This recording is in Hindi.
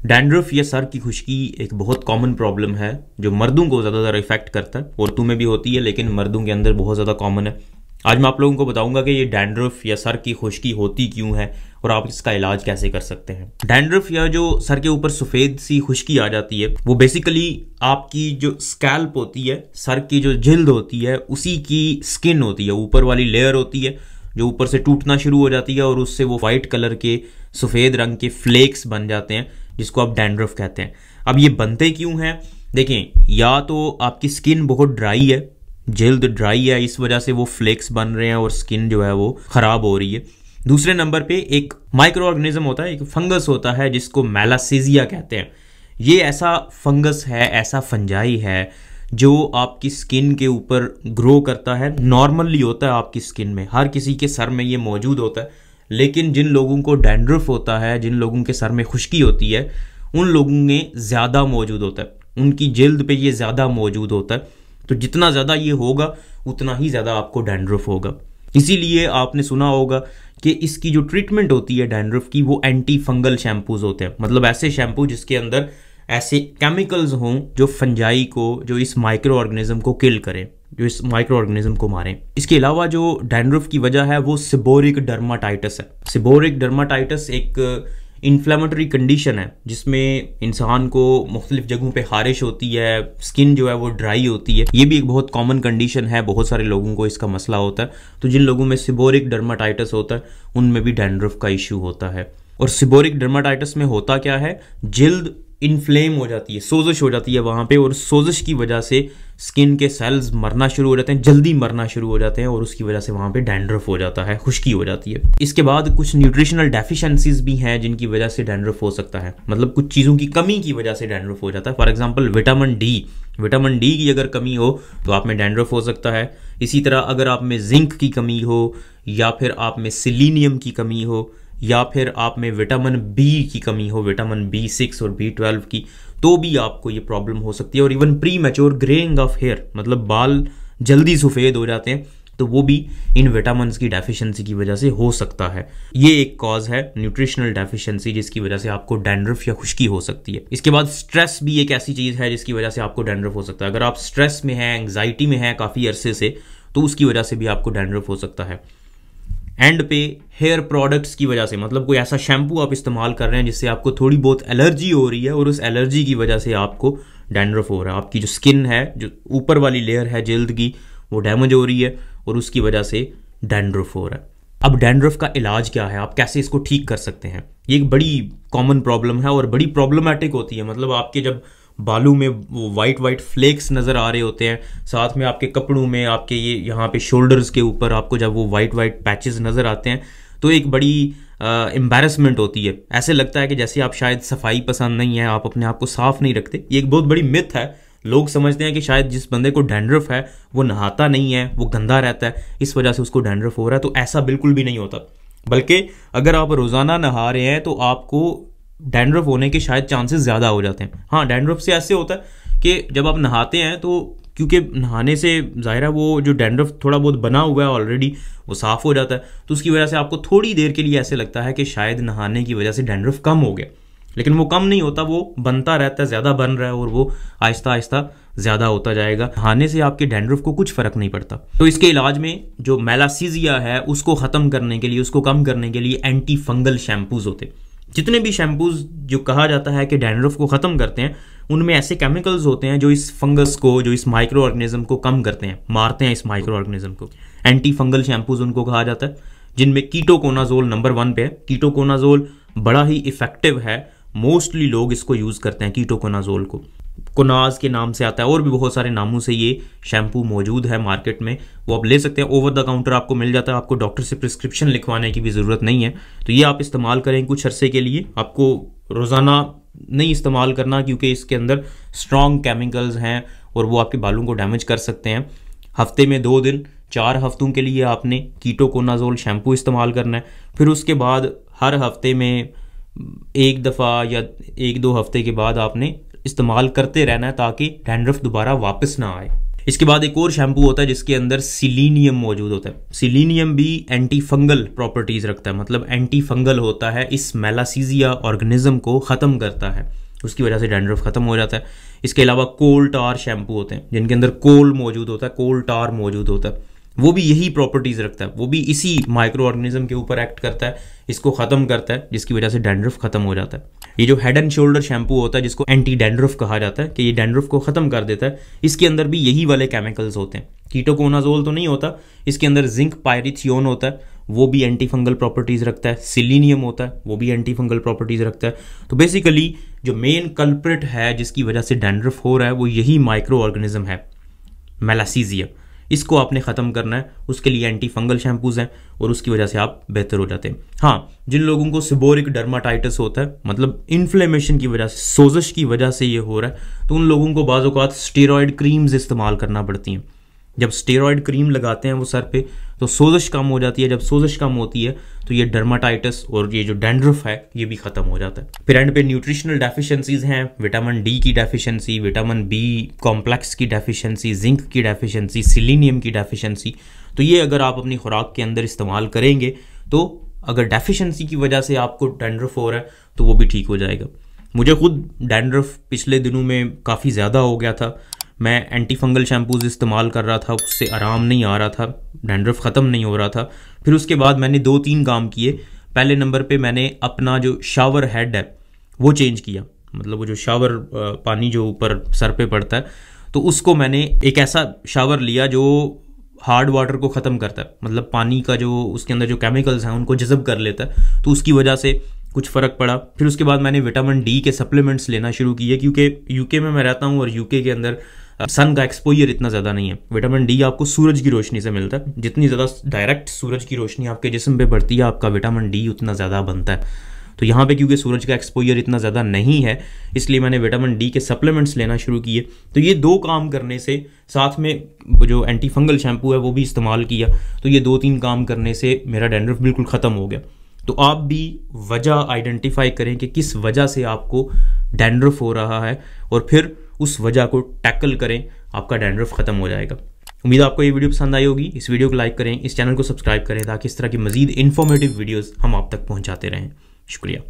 डैंड्रफ या सर की खुश्की एक बहुत कॉमन प्रॉब्लम है जो मर्दों को ज़्यादातर इफेक्ट करता है, औरतों में भी होती है लेकिन मर्दों के अंदर बहुत ज़्यादा कॉमन है। आज मैं आप लोगों को बताऊंगा कि ये डैंड्रफ या सर की खुश्की होती क्यों है और आप इसका इलाज कैसे कर सकते हैं। डैंड्रफ या जो सर के ऊपर सफ़ेद सी खुश्की आ जाती है वो बेसिकली आपकी जो स्कैल्प होती है, सर की जो जिल्द होती है उसी की स्किन होती है, ऊपर वाली लेयर होती है जो ऊपर से टूटना शुरू हो जाती है और उससे वो वाइट कलर के सफ़ेद रंग के फ्लेक्स बन जाते हैं जिसको आप डैंड्रफ कहते हैं। अब ये बनते क्यों हैं? देखें, या तो आपकी स्किन बहुत ड्राई है, जिल्द ड्राई है, इस वजह से वो फ्लेक्स बन रहे हैं और स्किन जो है वो खराब हो रही है। दूसरे नंबर पे एक माइक्रो ऑर्गेनिज्म होता है, एक फंगस होता है जिसको मेलासीजिया कहते हैं। ये ऐसा फंगस है, ऐसा फंजाई है जो आपकी स्किन के ऊपर ग्रो करता है। नॉर्मली होता है आपकी स्किन में, हर किसी के सर में ये मौजूद होता है, लेकिन जिन लोगों को डैंड्रफ होता है, जिन लोगों के सर में खुश्की होती है, उन लोगों में ज़्यादा मौजूद होता है, उनकी जिल्द पे ये ज़्यादा मौजूद होता है। तो जितना ज़्यादा ये होगा उतना ही ज़्यादा आपको डैंड्रफ होगा। इसीलिए आपने सुना होगा कि इसकी जो ट्रीटमेंट होती है डैंड्रफ की वो एंटी फंगल शैम्पूज होते हैं, मतलब ऐसे शैम्पू जिसके अंदर ऐसे केमिकल्स हों जो फंजाई को, जो इस माइक्रो ऑर्गेनिज्म को किल करें, जो इस माइक्रो ऑर्गेनिज्म को मारें। इसके अलावा जो डैंड्रफ की वजह है वो सिबोरिक डर्माटाइटिस है। सिबोरिक डर्माटाइटिस एक इन्फ्लेमेटरी कंडीशन है जिसमें इंसान को मुख्तलिफ जगहों पे खारिश होती है, स्किन जो है वो ड्राई होती है। ये भी एक बहुत कॉमन कंडीशन है, बहुत सारे लोगों को इसका मसला होता है। तो जिन लोगों में सिबोरिक डर्माटाइटिस होता है उनमें भी डैंड्रफ का इशू होता है। और सिबोरिक डर्माटाइटिस में होता क्या है, जिल्द इन्फ्लेम हो जाती है, सोजिश हो जाती है वहाँ पे, और सोजिश की वजह से स्किन के सेल्स मरना शुरू हो जाते हैं, जल्दी मरना शुरू हो जाते हैं और उसकी वजह से वहाँ पे डैंड्रफ हो जाता है, खुश्की हो जाती है। इसके बाद कुछ न्यूट्रिशनल डेफिशिएंसीज भी हैं जिनकी वजह से डैंड्रफ हो सकता है, मतलब कुछ चीज़ों की कमी की वजह से डैंड्रफ हो जाता है। फॉर एग्जाम्पल विटामिन डी की अगर कमी हो तो आप में डैंड्रफ हो सकता है। इसी तरह अगर आप में जिंक की कमी हो, या फिर आप में सेलेनियम की कमी हो, या फिर आप में विटामिन बी की कमी हो, विटामिन B6 और B12 की, तो भी आपको ये प्रॉब्लम हो सकती है। और even premature greying of hair, मतलब बाल जल्दी सफ़ेद हो जाते हैं, तो वो भी इन विटामिन्स की डेफिशिएंसी की वजह से हो सकता है। ये एक कॉज है न्यूट्रिशनल डेफिशिएंसी जिसकी वजह से आपको डैंड्रफ या खुश्की हो सकती है। इसके बाद स्ट्रेस भी एक ऐसी चीज़ है जिसकी वजह से आपको डैंड्रफ हो सकता है। अगर आप स्ट्रेस में हैं, एंग्जाइटी में हैं काफ़ी अरसे से, तो उसकी वजह से भी आपको डैंड्रफ हो सकता है। एंड पे हेयर प्रोडक्ट्स की वजह से, मतलब कोई ऐसा शैम्पू आप इस्तेमाल कर रहे हैं जिससे आपको थोड़ी बहुत एलर्जी हो रही है और उस एलर्जी की वजह से आपको डैंड्रफ हो रहा है। आपकी जो स्किन है, जो ऊपर वाली लेयर है जिल्द की, वो डैमेज हो रही है और उसकी वजह से डैंड्रफ हो रहा है। अब डैंड्रफ का इलाज क्या है, आप कैसे इसको ठीक कर सकते हैं? ये एक बड़ी कॉमन प्रॉब्लम है और बड़ी प्रॉब्लमेटिक होती है। मतलब आपके जब बालों में वो वाइट फ्लेक्स नज़र आ रहे होते हैं, साथ में आपके कपड़ों में, आपके ये यहाँ पे शोल्डर्स के ऊपर आपको जब वो वाइट पैचेस नज़र आते हैं तो एक बड़ी एम्बैरसमेंट होती है। ऐसे लगता है कि जैसे आप शायद सफाई पसंद नहीं है, आप अपने आप को साफ नहीं रखते। ये एक बहुत बड़ी मिथ है। लोग समझते हैं कि शायद जिस बंदे को डैंड्रफ है वो नहाता नहीं है, वो गंदा रहता है, इस वजह से उसको डैंड्रफ हो रहा है। तो ऐसा बिल्कुल भी नहीं होता, बल्कि अगर आप रोज़ाना नहा रहे हैं तो आपको डैंड्रफ होने के शायद चांसेस ज़्यादा हो जाते हैं। हाँ, डैंड्रफ से ऐसे होता है कि जब आप नहाते हैं तो क्योंकि नहाने से ज़ाहिर है वो जो डैंड्रफ थोड़ा बहुत बना हुआ है ऑलरेडी वो साफ़ हो जाता है, तो उसकी वजह से आपको थोड़ी देर के लिए ऐसे लगता है कि शायद नहाने की वजह से डैंड्रफ कम हो गया, लेकिन वो कम नहीं होता, वो बनता रहता है, ज़्यादा बन रहा है और वो आहिस्ता आहिस्ता ज़्यादा होता जाएगा। नहाने से आपके डैंड्रफ को कुछ फ़र्क नहीं पड़ता। तो इसके इलाज में जो मेलासीजिया है उसको ख़त्म करने के लिए, उसको कम करने के लिए एंटी फंगल शैम्पूज़ होते हैं। जितने भी शैम्पूज़ जो कहा जाता है कि डैंड्रफ को ख़त्म करते हैं, उनमें ऐसे केमिकल्स होते हैं जो इस फंगस को, जो इस माइक्रो ऑर्गेनिज्म को कम करते हैं, मारते हैं इस माइक्रो ऑर्गेनिज्म को। एंटी फंगल शैम्पूज़ उनको कहा जाता है, जिनमें कीटोकोनाजोल नंबर 1 पे है। कीटोकोनाजोल बड़ा ही इफेक्टिव है, मोस्टली लोग इसको यूज़ करते हैं कीटोकोनाजोल को। कोनाज के नाम से आता है और भी बहुत सारे नामों से ये शैम्पू मौजूद है मार्केट में, वो आप ले सकते हैं। ओवर द काउंटर आपको मिल जाता है, आपको डॉक्टर से प्रिस्क्रिप्शन लिखवाने की भी ज़रूरत नहीं है। तो ये आप इस्तेमाल करें कुछ अरसे के लिए। आपको रोज़ाना नहीं इस्तेमाल करना क्योंकि इसके अंदर स्ट्रॉन्ग केमिकल्स हैं और वो आपके बालों को डैमेज कर सकते हैं। हफ्ते में 2 दिन, 4 हफ्तों के लिए आपने कीटोकोनाजोल शैम्पू इस्तेमाल करना है। फिर उसके बाद हर हफ्ते में 1 दफ़ा या 1-2 हफ्ते के बाद आपने इस्तेमाल करते रहना है ताकि डैंड्रफ दोबारा वापस ना आए। इसके बाद एक और शैम्पू होता है जिसके अंदर सिलीनियम मौजूद होता है। सिलीनियम भी एंटी फंगल प्रॉपर्टीज रखता है, मतलब एंटी फंगल होता है, इस मेलासीजिया ऑर्गेनिज्म को ख़त्म करता है, उसकी वजह से डैंड्रफ खत्म हो जाता है। इसके अलावा कोल टार शैम्पू होते हैं जिनके अंदर कोल मौजूद होता है, कोल टार मौजूद होता है, वो भी यही प्रॉपर्टीज रखता है, वो भी इसी माइक्रो ऑर्गेनिज्म के ऊपर एक्ट करता है, इसको खत्म करता है, जिसकी वजह से डैंड्रफ खत्म हो जाता है। ये जो हेड एंड शोल्डर शैम्पू होता है जिसको एंटी डैंड्रफ कहा जाता है कि ये डैंड्रफ को खत्म कर देता है, इसके अंदर भी यही वाले केमिकल्स होते हैं। कीटोकोनाजोल तो नहीं होता, इसके अंदर जिंक पायरिथियोन होता है, वो भी एंटी फंगल प्रॉपर्टीज रखता है। सिलीनियम होता है, वो भी एंटी फंगल प्रॉपर्टीज रखता है। तो बेसिकली जो मेन कल्प्रिट है जिसकी वजह से डैंड्रफ हो रहा है वो यही माइक्रो ऑर्गेनिज्म है, मेलासीजिया। इसको आपने ख़त्म करना है, उसके लिए एंटी फंगल शैम्पूज हैं और उसकी वजह से आप बेहतर हो जाते हैं। हाँ, जिन लोगों को सेबोरिक डर्माटाइटिस होता है, मतलब इन्फ्लेमेशन की वजह से, सोजश की वजह से ये हो रहा है, तो उन लोगों को बाज़ औक़ात स्टेरॉयड क्रीम्स इस्तेमाल करना पड़ती हैं। जब स्टेरॉयड क्रीम लगाते हैं वो सर पे तो सोजश कम हो जाती है, जब सोजश कम होती है तो ये डर्माटाइटिस और ये जो डैंड्रफ है ये भी खत्म हो जाता है। फिर एंड पे न्यूट्रिशनल डेफिशिएंसीज हैं, विटामिन डी की डेफिशिएंसी, विटामिन बी कॉम्प्लेक्स की डेफिशिएंसी, जिंक की डेफिशिएंसी, सिलीनियम की डेफिशिएंसी। तो ये अगर आप अपनी खुराक के अंदर इस्तेमाल करेंगे तो अगर डेफिशिएंसी की वजह से आपको डैंड्रफ हो रहा है तो वो भी ठीक हो जाएगा। मुझे खुद डैंड्रफ पिछले दिनों में काफ़ी ज़्यादा हो गया था, मैं एंटी फंगल शैम्पूज इस्तेमाल कर रहा था, उससे आराम नहीं आ रहा था, डैंड्रफ ख़त्म नहीं हो रहा था। फिर उसके बाद मैंने 2-3 काम किए। पहले नंबर पे मैंने अपना जो शावर हेड है वो चेंज किया, मतलब वो जो शावर पानी जो ऊपर सर पे पड़ता है तो उसको मैंने एक ऐसा शावर लिया जो हार्ड वाटर को ख़त्म करता है, मतलब पानी का जो उसके अंदर जो केमिकल्स हैं उनको जज़ब कर लेता है, तो उसकी वजह से कुछ फ़र्क पड़ा। फिर उसके बाद मैंने विटामिन डी के सप्लीमेंट्स लेना शुरू किए, क्योंकि यूके में मैं रहता हूँ और यूके के अंदर सन का एक्सपोजर इतना ज़्यादा नहीं है। विटामिन डी आपको सूरज की रोशनी से मिलता है, जितनी ज़्यादा डायरेक्ट सूरज की रोशनी आपके जिस्म पे पड़ती है आपका विटामिन डी उतना ज़्यादा बनता है। तो यहाँ पे क्योंकि सूरज का एक्सपोजर इतना ज़्यादा नहीं है इसलिए मैंने विटामिन डी के सप्लीमेंट्स लेना शुरू किए। तो ये 2 काम करने से, साथ में जो एंटी फंगल शैम्पू है वो भी इस्तेमाल किया, तो ये 2-3 काम करने से मेरा डैंड्रफ बिल्कुल ख़त्म हो गया। तो आप भी वजह आइडेंटिफाई करें कि किस वजह से आपको डैंड्रफ हो रहा है और फिर उस वजह को टैकल करें, आपका डैंड्रफ खत्म हो जाएगा। उम्मीद है आपको ये वीडियो पसंद आई होगी। इस वीडियो को लाइक करें, इस चैनल को सब्सक्राइब करें ताकि इस तरह की मजीद इन्फॉर्मेटिव वीडियोस हम आप तक पहुंचाते रहें। शुक्रिया।